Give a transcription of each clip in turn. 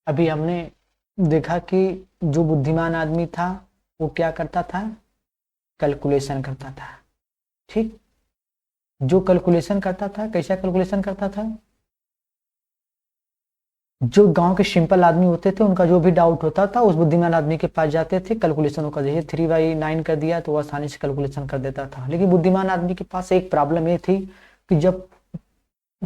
अभी हमने देखा कि जो बुद्धिमान आदमी था वो क्या करता था, कैलकुलेशन करता था। ठीक, जो कैलकुलेशन करता था, कैसा कैलकुलेशन करता था? जो गांव के सिंपल आदमी होते थे उनका जो भी डाउट होता था उस बुद्धिमान आदमी के पास जाते थे, कैलकुलेशन का जैसे 3/9 कर दिया तो वो आसानी से कैलकुलेशन कर देता था। लेकिन बुद्धिमान आदमी के पास एक प्रॉब्लम ये थी कि जब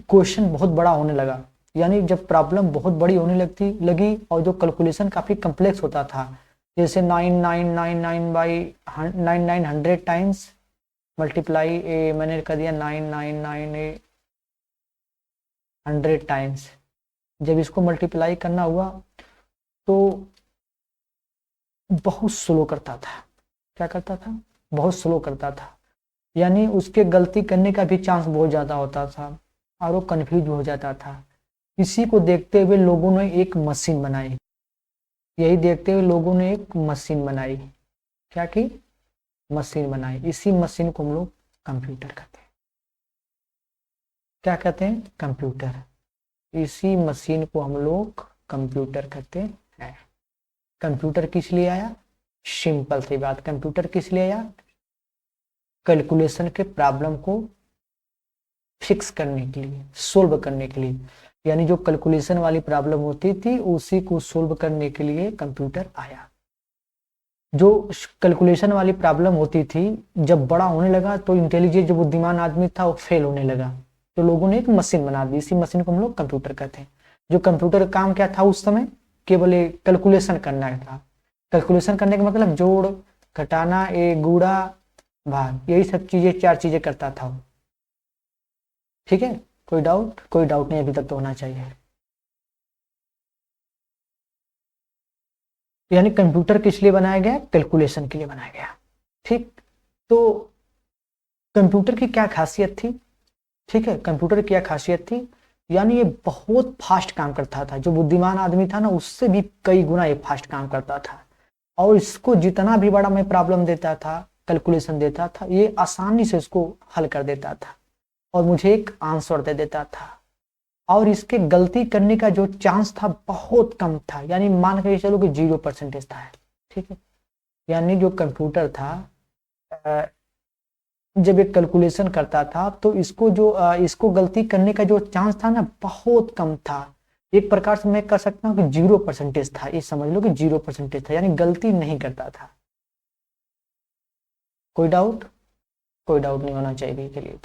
क्वेश्चन बहुत बड़ा होने लगा, यानी जब प्रॉब्लम बहुत बड़ी होने लगी और जो कैलकुलेशन काफी कम्प्लेक्स होता था, जैसे 9999 टाइम्स मल्टीप्लाई मैंने कर दिया 9999 टाइम्स। जब इसको मल्टीप्लाई करना हुआ तो बहुत स्लो करता था। क्या करता था? बहुत स्लो करता था, यानी उसके गलती करने का भी चांस बहुत ज्यादा होता था और वो कंफ्यूज हो जाता था। इसी को देखते हुए लोगों ने एक मशीन बनाई। यही देखते हुए लोगों ने एक मशीन बनाई। क्या की? मशीन बनाई। इसी मशीन को हम लोग कंप्यूटर कहते हैं। क्या कहते हैं? कंप्यूटर। इसी मशीन को हम लोग कंप्यूटर कहते हैं। कंप्यूटर किस लिए आया? सिंपल सी बात, कंप्यूटर किस लिए आया? कैलकुलेशन के प्रॉब्लम को फिक्स करने के लिए, सोल्व करने के लिए। यानी जो कैलकुलेशन वाली प्रॉब्लम होती थी उसी को सोल्व करने के लिए कंप्यूटर आया। जो कैलकुलेशन वाली प्रॉब्लम होती थी जब बड़ा होने लगा तो इंटेलिजेंट जो बुद्धिमान आदमी था वो फेल होने लगा, तो लोगों ने एक मशीन बना दी। इसी मशीन को हम लोग कंप्यूटर कहते हैं। जो कंप्यूटर का काम क्या था उस समय? केवल कैलकुलेशन करना था। कैलकुलेशन करने का मतलब जोड़, घटाना, गुणा, भाग, यही सब चीजें, 4 चीजें करता था वो। ठीक है, कोई डाउट? कोई डाउट नहीं अभी तक तो होना चाहिए। यानी कंप्यूटर किस लिए बनाया गया? कैलकुलेशन के लिए बनाया गया। ठीक, तो कंप्यूटर की क्या खासियत थी? ठीक है, कंप्यूटर की क्या खासियत थी? यानी ये बहुत फास्ट काम करता था। जो बुद्धिमान आदमी था ना उससे भी कई गुना ये फास्ट काम करता था। और इसको जितना भी बड़ा मैं प्रॉब्लम देता था, कैलकुलेशन देता था, ये आसानी से उसको हल कर देता था और मुझे एक आंसर दे देता था। और इसके गलती करने का जो चांस था बहुत कम था, यानी मान के चलो कि 0% था। ठीक है, यानी जो कंप्यूटर था जब एक कैलकुलेशन करता था तो इसको गलती करने का जो चांस था ना बहुत कम था। एक प्रकार से मैं कह सकता हूँ कि 0% था। ये समझ लो कि 0% था, यानी गलती नहीं करता था। कोई डाउट? कोई डाउट नहीं होना चाहिए के लिए।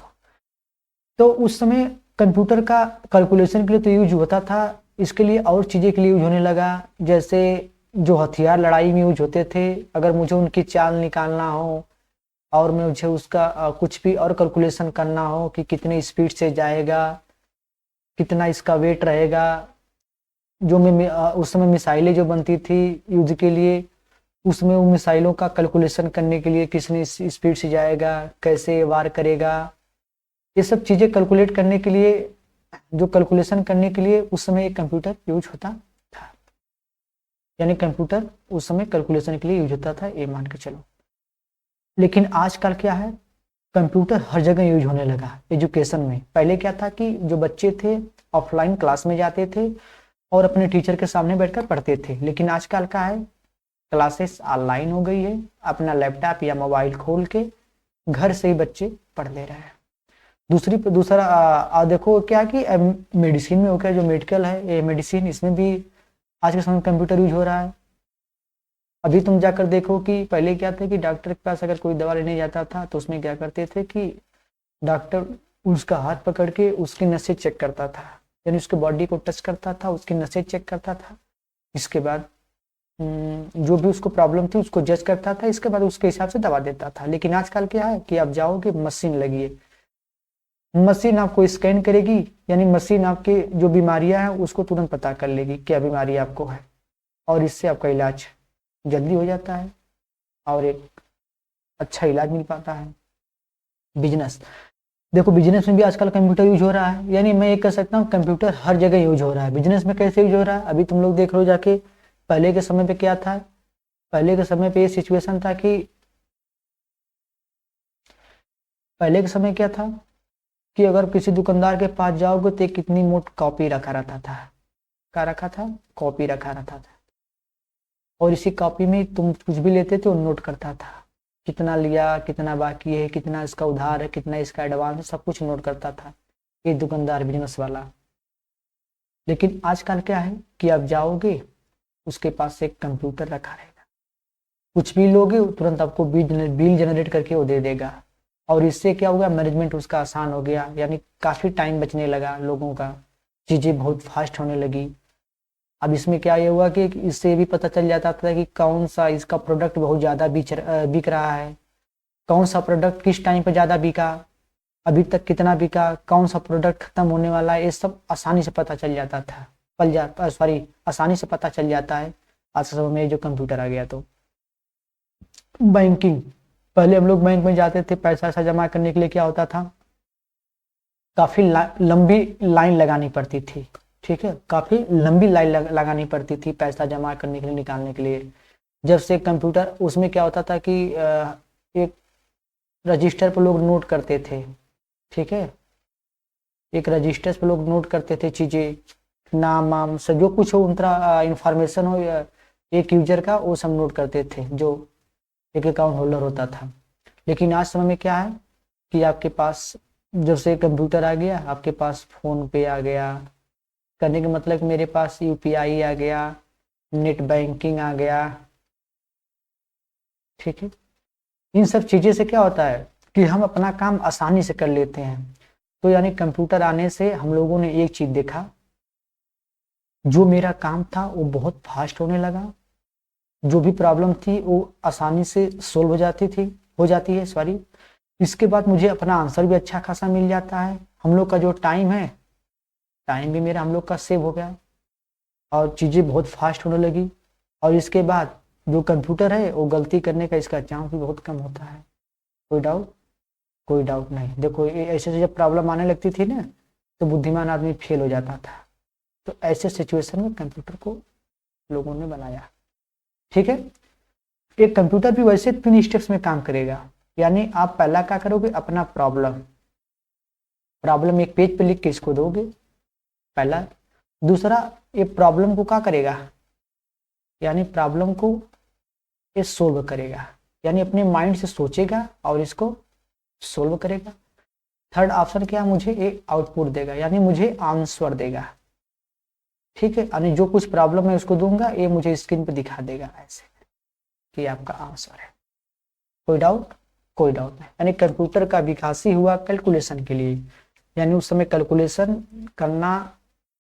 तो उस समय कंप्यूटर का कैलकुलेशन के लिए तो यूज होता था, इसके लिए और चीजें के लिए यूज होने लगा। जैसे जो हथियार लड़ाई में यूज होते थे, अगर मुझे उनकी चाल निकालना हो और मुझे उसका कुछ भी और कैलकुलेशन करना हो कि कितने स्पीड से जाएगा, कितना इसका वेट रहेगा। जो मैं उस समय मिसाइलें जो बनती थी युद्ध के लिए, उसमें उन मिसाइलों का कैलकुलेशन करने के लिए कितनी स्पीड से जाएगा, कैसे वार करेगा, ये सब चीजें कैलकुलेट करने के लिए, जो कैलकुलेशन करने के लिए उस समय एक कंप्यूटर यूज होता था। यानी कंप्यूटर उस समय कैलकुलेशन के लिए यूज होता था, ये मान के चलो। लेकिन आजकल क्या है, कंप्यूटर हर जगह यूज होने लगा। एजुकेशन में पहले क्या था कि जो बच्चे थे ऑफलाइन क्लास में जाते थे और अपने टीचर के सामने बैठकर पढ़ते थे, लेकिन आजकल का है क्लासेस ऑनलाइन हो गई है। अपना लैपटॉप या मोबाइल खोल के घर से ही बच्चे पढ़ ले रहे हैं। दूसरा देखो क्या कि मेडिसिन में हो गया, जो मेडिकल है ये मेडिसिन, इसमें भी आज के समय में कंप्यूटर यूज हो रहा है। अभी तुम जाकर देखो कि पहले क्या था कि डॉक्टर के पास अगर कोई दवा लेने जाता था तो उसमें क्या करते थे कि डॉक्टर उसका हाथ पकड़ के उसकी नसें चेक करता था, यानी उसके बॉडी को टच करता था, उसकी नसें चेक करता था। इसके बाद जो भी उसको प्रॉब्लम थी उसको जज करता था, इसके बाद उसके हिसाब से दवा देता था। लेकिन आजकल क्या है कि आप जाओगे मशीन लगी है, मशीन आपको स्कैन करेगी, यानी मशीन आपके जो बीमारियां हैं उसको तुरंत पता कर लेगी क्या बीमारी आपको है, और इससे आपका इलाज जल्दी हो जाता है और एक अच्छा इलाज मिल पाता है। बिजनेस देखो, बिजनेस में भी आजकल कंप्यूटर यूज हो रहा है। यानी मैं ये कह सकता हूँ कंप्यूटर हर जगह यूज हो रहा है। बिजनेस में कैसे यूज हो रहा है अभी तुम लोग देख लो जाके। पहले के समय पे क्या था? पहले के समय पे ये सिचुएशन था कि पहले के समय क्या था कि अगर किसी दुकानदार के पास जाओगे तो एक कितनी मोटी कॉपी रखा रहता था, का रखा था, कॉपी रखा रहता था, और इसी कॉपी में तुम कुछ भी लेते थे वो नोट करता था, कितना लिया, कितना बाकी है, कितना इसका उधार है, कितना इसका एडवांस है, सब कुछ नोट करता था ये दुकानदार बिजनेस वाला। लेकिन आजकल क्या है कि आप जाओगे, उसके पास एक कंप्यूटर रखा रहेगा, कुछ भी लोगे तुरंत आपको बिल जनरेट करके वो दे देगा। और इससे क्या होगा, मैनेजमेंट उसका आसान हो गया, यानी काफ़ी टाइम बचने लगा लोगों का, चीज़ें बहुत फास्ट होने लगी। अब इसमें क्या ये हुआ कि इससे भी पता चल जाता था कि कौन सा इसका प्रोडक्ट बहुत ज़्यादा बिक रहा है, कौन सा प्रोडक्ट किस टाइम पे ज़्यादा बिका, अभी तक कितना बिका, कौन सा प्रोडक्ट खत्म होने वाला है, ये सब आसानी से पता चल जाता था, आसानी से पता चल जाता है आज के समय में जो कंप्यूटर आ गया। तो बैंकिंग, पहले हम लोग बैंक में जाते थे पैसा ऐसा जमा करने के लिए, क्या होता था, काफ़ी लंबी लाइन लगानी पड़ती थी, ठीक है, काफ़ी लंबी लाइन लगानी पड़ती थी पैसा जमा करने के लिए, निकालने के लिए। जब से कंप्यूटर, उसमें क्या होता था कि एक रजिस्टर पर लोग नोट करते थे, ठीक है, एक रजिस्टर पर लोग नोट करते थे चीज़ें, नाम वाम से जो कुछ हो उनका इंफॉर्मेशन हो एक यूजर का, वो सब नोट करते थे जो एक अकाउंट होल्डर होता था। लेकिन आज समय में क्या है कि आपके पास जब से कंप्यूटर आ गया, आपके पास फोन पे आ गया, करने का मतलब मेरे पास यूपीआई आ गया, नेट बैंकिंग आ गया, ठीक है। इन सब चीज़ें से क्या होता है कि हम अपना काम आसानी से कर लेते हैं। तो यानी कंप्यूटर आने से हम लोगों ने एक चीज़ देखा, जो मेरा काम था वो बहुत फास्ट होने लगा, जो भी प्रॉब्लम थी वो आसानी से सोल्व हो जाती है सॉरी। इसके बाद मुझे अपना आंसर भी अच्छा खासा मिल जाता है, हम लोग का जो टाइम है, टाइम भी मेरा हम लोग का सेव हो गया, और चीज़ें बहुत फास्ट होने लगी। और इसके बाद जो कंप्यूटर है वो गलती करने का इसका चांस भी बहुत कम होता है। कोई डाउट नहीं। देखो ऐसे जब प्रॉब्लम आने लगती थी ना, तो बुद्धिमान आदमी फेल हो जाता था। तो ऐसे सिचुएशन में कंप्यूटर को लोगों ने बनाया, ठीक है। एक कंप्यूटर भी वैसे 3 स्टेप्स में काम करेगा, यानी आप पहला क्या करोगे, अपना प्रॉब्लम एक पेज पे लिख के इसको दोगे, पहला। दूसरा, ये प्रॉब्लम को क्या करेगा, यानी प्रॉब्लम को ये सोल्व करेगा, यानी अपने माइंड से सोचेगा और इसको सोल्व करेगा। थर्ड ऑप्शन क्या, मुझे एक आउटपुट देगा, यानी मुझे आंसर देगा, ठीक है, यानी जो कुछ प्रॉब्लम है उसको दूंगा, ये मुझे स्क्रीन पे दिखा देगा ऐसे कि आपका आंसर है। कोई डाउट नहीं। यानी कंप्यूटर का विकास ही हुआ कैलकुलेशन के लिए, यानी उस समय कैलकुलेशन करना,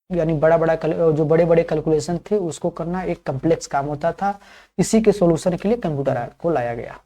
यानी जो बड़े बड़े कैलकुलेशन थे उसको करना एक कम्प्लेक्स काम होता था। इसी के सॉल्यूशन के लिए कंप्यूटर को लाया गया।